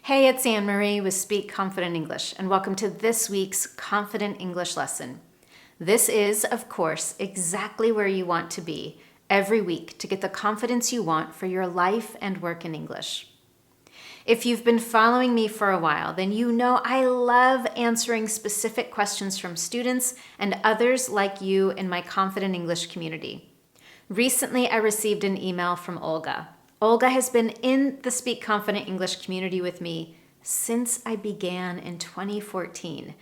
Hey, it's Anne Marie with Speak Confident English, and welcome to this week's Confident English lesson. This is, of course, exactly where you want to be every week to get the confidence you want for your life and work in English. If you've been following me for a while, then you know I love answering specific questions from students and others like you in my Confident English community. Recently, I received an email from Olga. Olga has been in the Speak Confident English community with me since I began in 2014.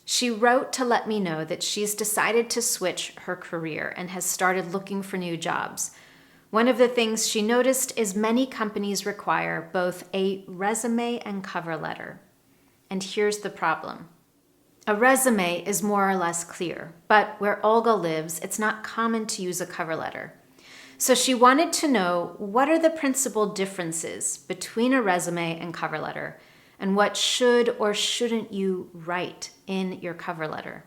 She wrote to let me know that she's decided to switch her career and has started looking for new jobs. One of the things she noticed is many companies require both a resume and cover letter. And here's the problem. A resume is more or less clear, but where Olga lives, it's not common to use a cover letter. So she wanted to know what are the principal differences between a resume and cover letter, and what should or shouldn't you write in your cover letter.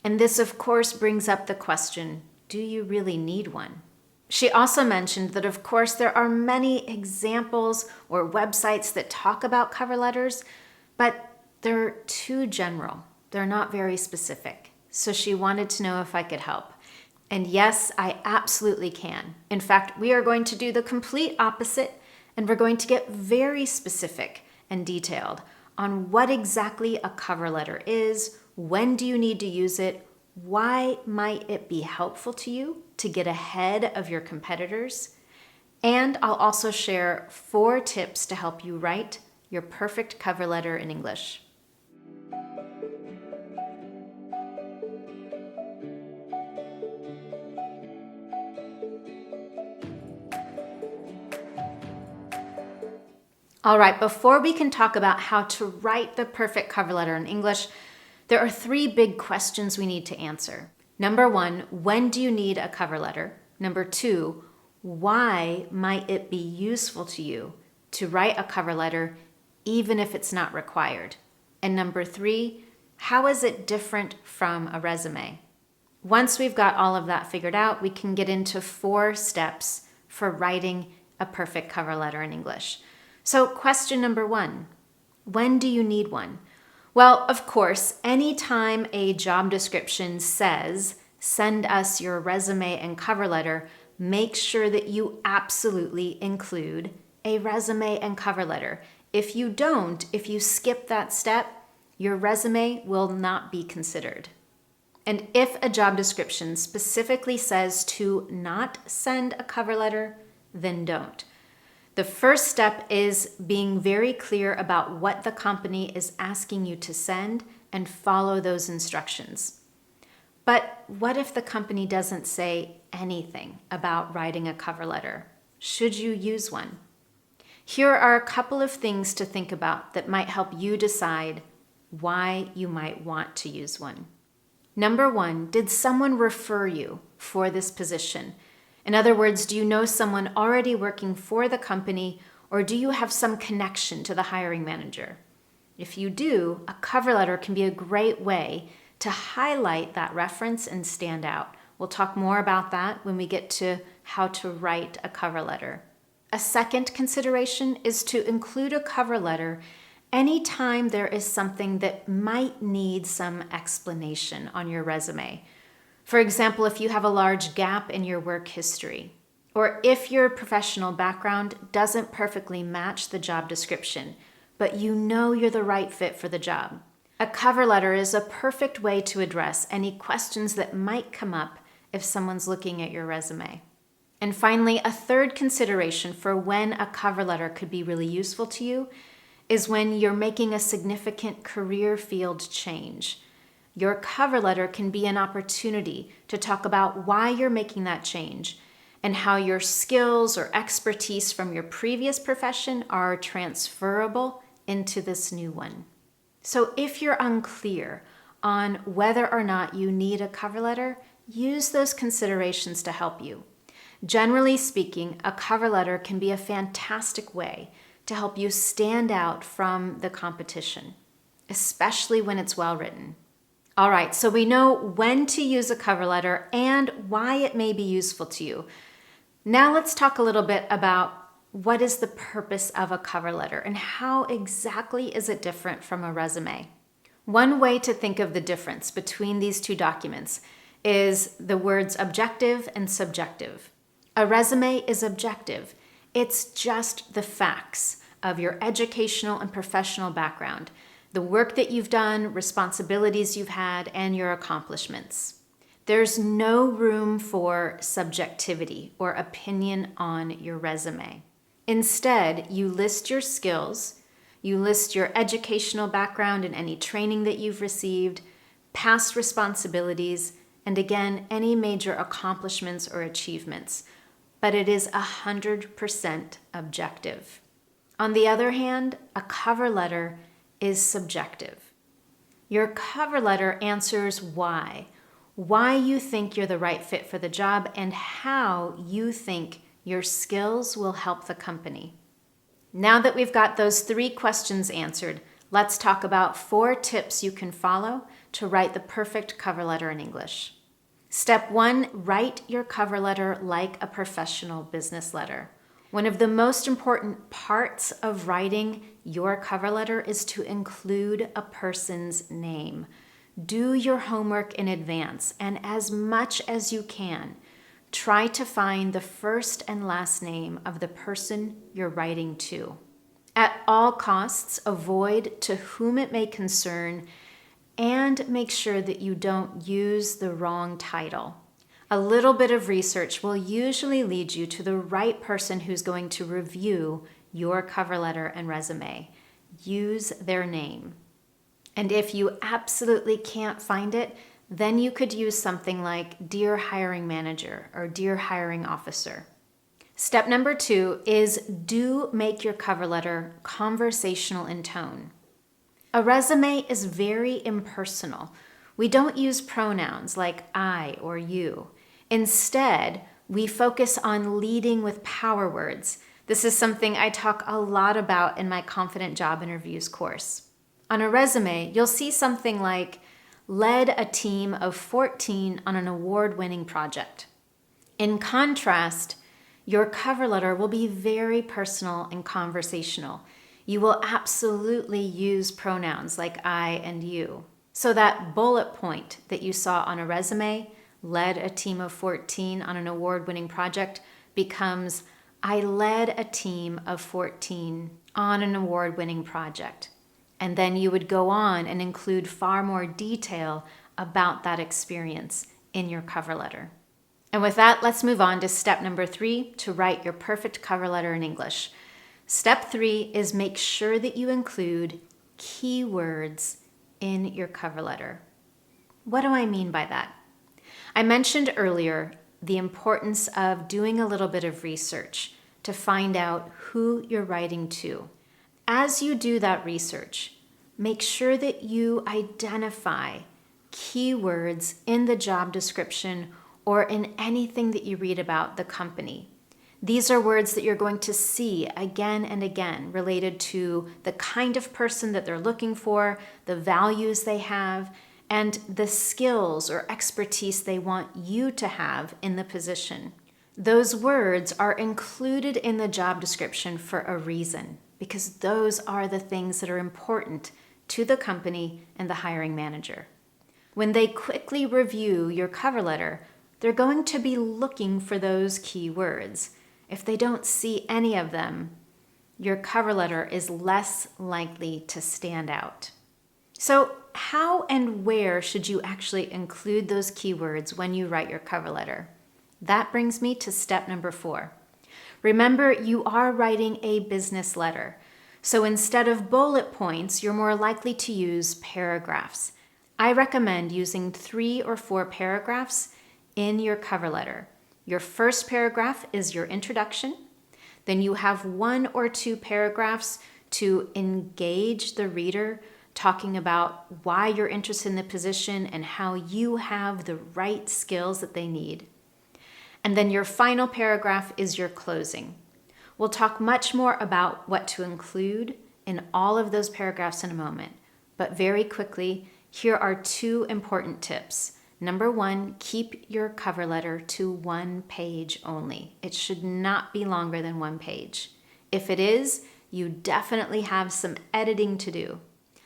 And this, of course, brings up the question, do you really need one? She also mentioned that, of course, there are many examples or websites that talk about cover letters, but they're too general. They're not very specific. So she wanted to know if I could help. And yes, I absolutely can. In fact, we are going to do the complete opposite, and we're going to get very specific and detailed on what exactly a cover letter is, when do you need to use it, why might it be helpful to you to get ahead of your competitors, and I'll also share 4 tips to help you write your perfect cover letter in English. All right, before we can talk about how to write the perfect cover letter in English, there are 3 big questions we need to answer. Number 1, when do you need a cover letter? Number 2, why might it be useful to you to write a cover letter even if it's not required? And number 3, how is it different from a resume? Once we've got all of that figured out, we can get into 4 steps for writing a perfect cover letter in English. So question number 1, when do you need one? Well, of course, anytime a job description says, send us your resume and cover letter, make sure that you absolutely include a resume and cover letter. If you don't, if you skip that step, your resume will not be considered. And if a job description specifically says to not send a cover letter, then don't. The first step is being very clear about what the company is asking you to send and follow those instructions. But what if the company doesn't say anything about writing a cover letter? Should you use one? Here are a couple of things to think about that might help you decide why you might want to use one. Number 1, did someone refer you for this position? In other words, do you know someone already working for the company, or do you have some connection to the hiring manager? If you do, a cover letter can be a great way to highlight that reference and stand out. We'll talk more about that when we get to how to write a cover letter. A second consideration is to include a cover letter anytime there is something that might need some explanation on your resume. For example, if you have a large gap in your work history, or if your professional background doesn't perfectly match the job description, but you know you're the right fit for the job. A cover letter is a perfect way to address any questions that might come up if someone's looking at your resume. And finally, a third consideration for when a cover letter could be really useful to you is when you're making a significant career field change. Your cover letter can be an opportunity to talk about why you're making that change and how your skills or expertise from your previous profession are transferable into this new one. So if you're unclear on whether or not you need a cover letter, use those considerations to help you. Generally speaking, a cover letter can be a fantastic way to help you stand out from the competition, especially when it's well written. All right, so we know when to use a cover letter and why it may be useful to you. Now let's talk a little bit about what is the purpose of a cover letter and how exactly is it different from a resume? One way to think of the difference between these two documents is the words objective and subjective. A resume is objective. It's just the facts of your educational and professional background, the work that you've done, responsibilities you've had, and your accomplishments. There's no room for subjectivity or opinion on your resume. Instead, you list your skills, you list your educational background and any training that you've received, past responsibilities, and again, any major accomplishments or achievements. But it is 100% objective. On the other hand, a cover letter is subjective. Your cover letter answers why you think you're the right fit for the job, and how you think your skills will help the company. Now that we've got those 3 questions answered, let's talk about 4 tips you can follow to write the perfect cover letter in English. Step 1, write your cover letter like a professional business letter. One of the most important parts of writing your cover letter is to include a person's name. Do your homework in advance, and as much as you can, try to find the first and last name of the person you're writing to. At all costs, avoid to whom it may concern, and make sure that you don't use the wrong title. A little bit of research will usually lead you to the right person who's going to review your cover letter and resume. Use their name. And if you absolutely can't find it, then you could use something like Dear Hiring Manager or Dear Hiring Officer. Step number 2 is do make your cover letter conversational in tone. A resume is very impersonal. We don't use pronouns like I or you. Instead, we focus on leading with power words. This is something I talk a lot about in my Confident Job Interviews course. On a resume, you'll see something like, led a team of 14 on an award-winning project. In contrast, your cover letter will be very personal and conversational. You will absolutely use pronouns like I and you. So that bullet point that you saw on a resume, led a team of 14 on an award-winning project, becomes I led a team of 14 on an award-winning project. And then you would go on and include far more detail about that experience in your cover letter. And with that, let's move on to step number 3 to write your perfect cover letter in English. Step 3 is make sure that you include keywords in your cover letter. What do I mean by that? I mentioned earlier the importance of doing a little bit of research to find out who you're writing to. As you do that research, make sure that you identify keywords in the job description or in anything that you read about the company. These are words that you're going to see again and again related to the kind of person that they're looking for, the values they have, and the skills or expertise they want you to have in the position. Those words are included in the job description for a reason, because those are the things that are important to the company and the hiring manager. When they quickly review your cover letter, they're going to be looking for those key words. If they don't see any of them, your cover letter is less likely to stand out. So, how and where should you actually include those keywords when you write your cover letter? That brings me to step number 4. Remember, you are writing a business letter. So instead of bullet points, you're more likely to use paragraphs. I recommend using 3 or 4 paragraphs in your cover letter. Your first paragraph is your introduction. Then you have 1 or 2 paragraphs to engage the reader, talking about why you're interested in the position and how you have the right skills that they need. And then your final paragraph is your closing. We'll talk much more about what to include in all of those paragraphs in a moment. But very quickly, here are 2 important tips. Number 1, keep your cover letter to 1 page only. It should not be longer than 1 page. If it is, you definitely have some editing to do.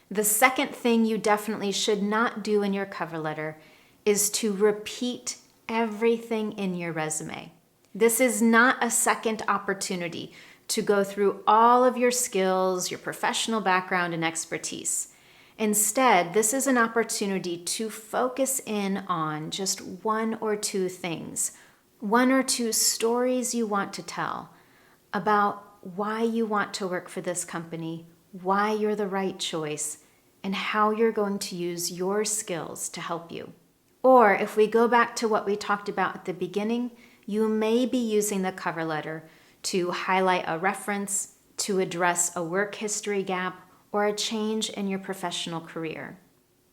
The second thing you definitely should not do in your cover letter is to repeat everything in your resume. This is not a second opportunity to go through all of your skills, your professional background, and expertise. Instead, this is an opportunity to focus in on just one or two things, one or two stories you want to tell about why you want to work for this company, why you're the right choice, and how you're going to use your skills to help you. Or if we go back to what we talked about at the beginning, you may be using the cover letter to highlight a reference, to address a work history gap, or a change in your professional career.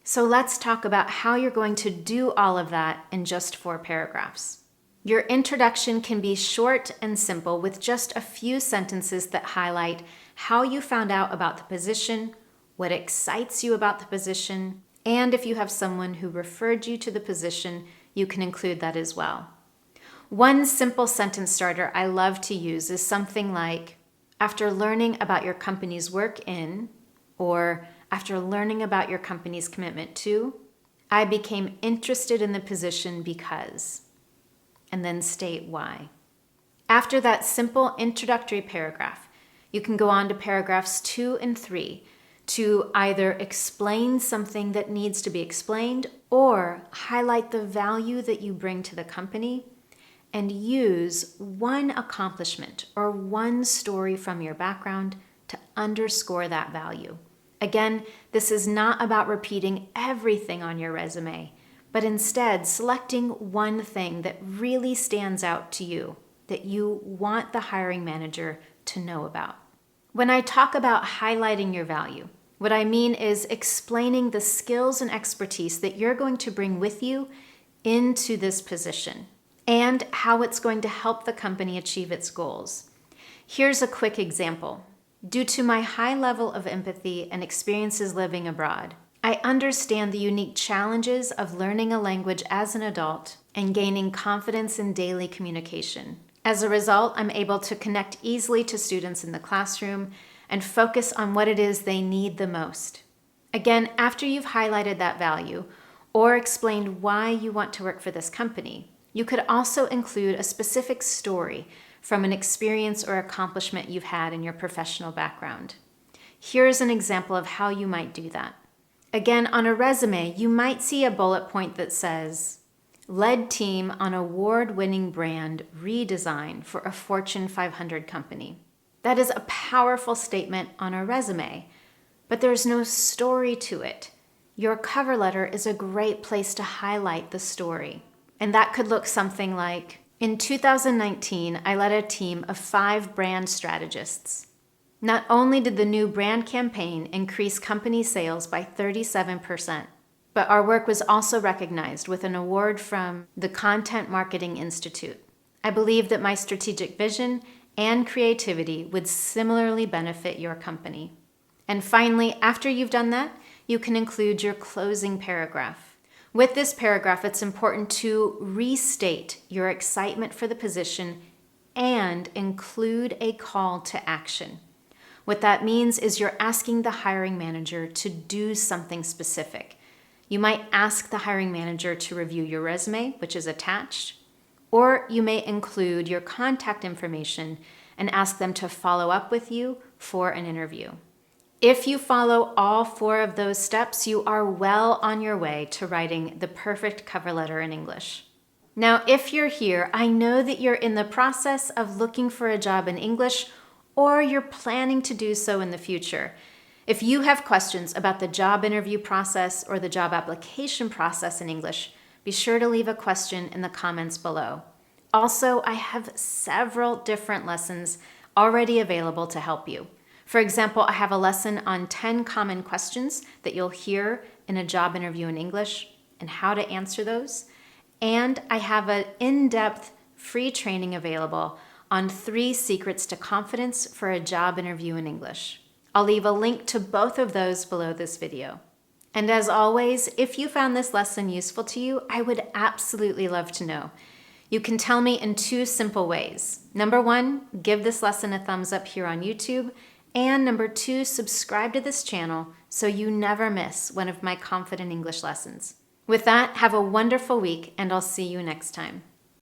So let's talk about how you're going to do all of that in just 4 paragraphs. Your introduction can be short and simple with just a few sentences that highlight how you found out about the position, what excites you about the position, and if you have someone who referred you to the position, you can include that as well. One simple sentence starter I love to use is something like, after learning about your company's work in, or after learning about your company's commitment to, I became interested in the position because, and then state why. After that simple introductory paragraph, you can go on to paragraphs 2 and 3 to either explain something that needs to be explained or highlight the value that you bring to the company and use one accomplishment or one story from your background to underscore that value. Again, this is not about repeating everything on your resume, but instead selecting one thing that really stands out to you, that you want the hiring manager to know about. When I talk about highlighting your value, what I mean is explaining the skills and expertise that you're going to bring with you into this position and how it's going to help the company achieve its goals. Here's a quick example. Due to my high level of empathy and experiences living abroad, I understand the unique challenges of learning a language as an adult and gaining confidence in daily communication. As a result, I'm able to connect easily to students in the classroom and focus on what it is they need the most. Again, after you've highlighted that value or explained why you want to work for this company, you could also include a specific story from an experience or accomplishment you've had in your professional background. Here's an example of how you might do that. Again, on a resume, you might see a bullet point that says, led team on award-winning brand redesign for a Fortune 500 company. That is a powerful statement on a resume, but there's no story to it. Your cover letter is a great place to highlight the story. And that could look something like, in 2019, I led a team of 5 brand strategists. Not only did the new brand campaign increase company sales by 37%, but our work was also recognized with an award from the Content Marketing Institute. I believe that my strategic vision and creativity would similarly benefit your company. And finally, after you've done that, you can include your closing paragraph. With this paragraph, it's important to restate your excitement for the position and include a call to action. What that means is you're asking the hiring manager to do something specific. You might ask the hiring manager to review your resume, which is attached, or you may include your contact information and ask them to follow up with you for an interview. If you follow all 4 of those steps, you are well on your way to writing the perfect cover letter in English. Now, if you're here, I know that you're in the process of looking for a job in English, or you're planning to do so in the future. If you have questions about the job interview process or the job application process in English, be sure to leave a question in the comments below. Also, I have several different lessons already available to help you. For example, I have a lesson on 10 common questions that you'll hear in a job interview in English and how to answer those. And I have an in-depth free training available on 3 secrets to confidence for a job interview in English. I'll leave a link to both of those below this video. And as always, if you found this lesson useful to you, I would absolutely love to know. You can tell me in 2 simple ways. Number 1, give this lesson a thumbs up here on YouTube. And number 2, subscribe to this channel so you never miss one of my Confident English lessons. With that, have a wonderful week, and I'll see you next time.